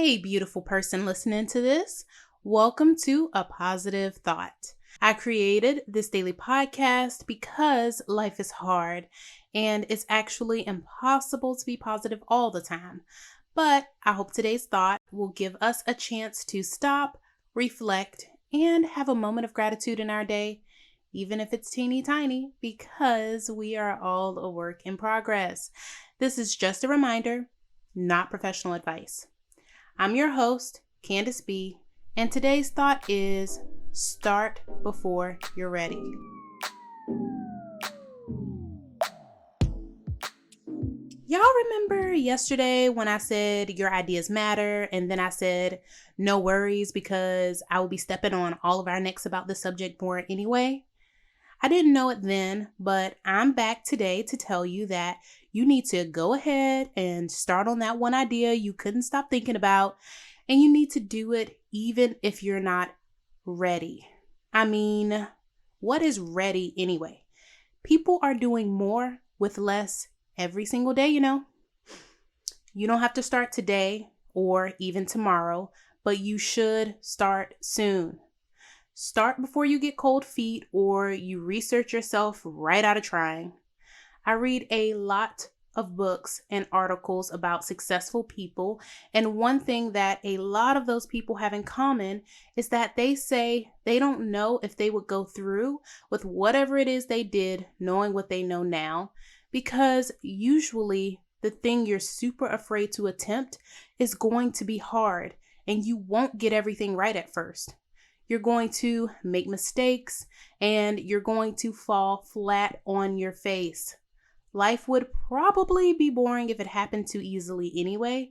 Hey, beautiful person listening to this. Welcome to A Positive Thought. I created this daily podcast because life is hard and it's actually impossible to be positive all the time. But I hope today's thought will give us a chance to stop, reflect, and have a moment of gratitude in our day, even if it's teeny tiny, because we are all a work in progress. This is just a reminder, not professional advice. I'm your host, Candice B, and today's thought is start before you're ready. Y'all remember yesterday when I said your ideas matter, and then I said no worries because I will be stepping on all of our necks about this subject more anyway? I didn't know it then, but I'm back today to tell you that you need to go ahead and start on that one idea you couldn't stop thinking about, and you need to do it even if you're not ready. I mean, what is ready anyway? People are doing more with less every single day, you know. You don't have to start today or even tomorrow, but you should start soon. Start before you get cold feet or you research yourself right out of trying. I read a lot of books and articles about successful people, and one thing that a lot of those people have in common is that they say they don't know if they would go through with whatever it is they did knowing what they know now, because usually the thing you're super afraid to attempt is going to be hard and you won't get everything right at first. You're going to make mistakes and you're going to fall flat on your face. Life would probably be boring if it happened too easily anyway.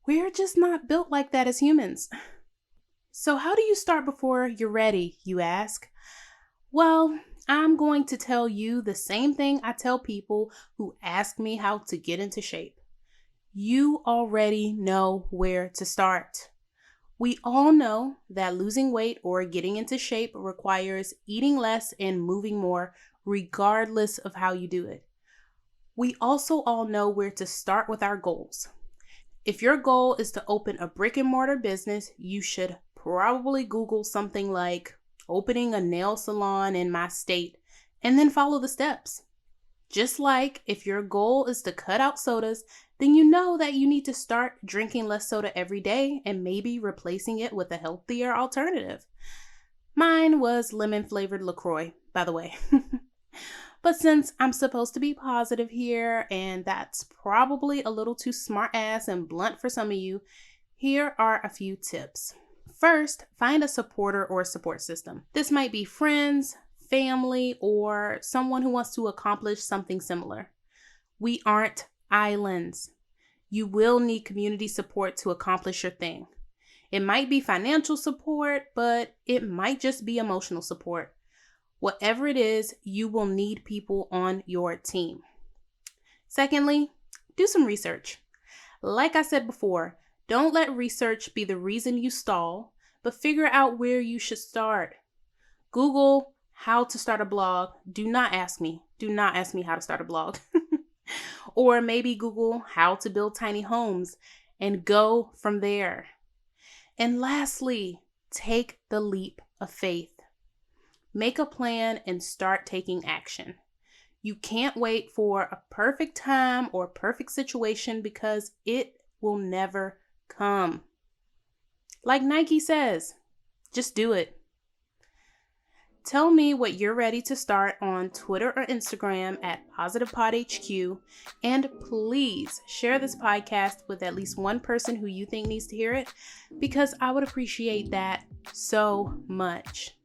We're just not built like that as humans. So how do you start before you're ready, you ask? Well, I'm going to tell you the same thing I tell people who ask me how to get into shape. You already know where to start. We all know that losing weight or getting into shape requires eating less and moving more, regardless of how you do it. We also all know where to start with our goals. If your goal is to open a brick and mortar business, you should probably Google something like opening a nail salon in my state and then follow the steps. Just like if your goal is to cut out sodas, then you know that you need to start drinking less soda every day and maybe replacing it with a healthier alternative. Mine was lemon-flavored LaCroix, by the way. But since I'm supposed to be positive here, and that's probably a little too smart-ass and blunt for some of you, here are a few tips. First, find a supporter or support system. This might be friends, family, or someone who wants to accomplish something similar. We aren't islands. You will need community support to accomplish your thing. It might be financial support, but it might just be emotional support. Whatever it is, you will need people on your team. Secondly, do some research. Like I said before, don't let research be the reason you stall, but figure out where you should start. Google how to start a blog. Do not ask me how to start a blog. Or maybe Google how to build tiny homes and go from there. And lastly, take the leap of faith. Make a plan and start taking action. You can't wait for a perfect time or perfect situation because it will never come. Like Nike says, just do it. Tell me what you're ready to start on Twitter or Instagram at apositivethoughtpod, and please share this podcast with at least one person who you think needs to hear it, because I would appreciate that so much.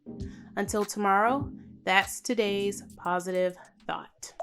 Until tomorrow, that's today's positive thought.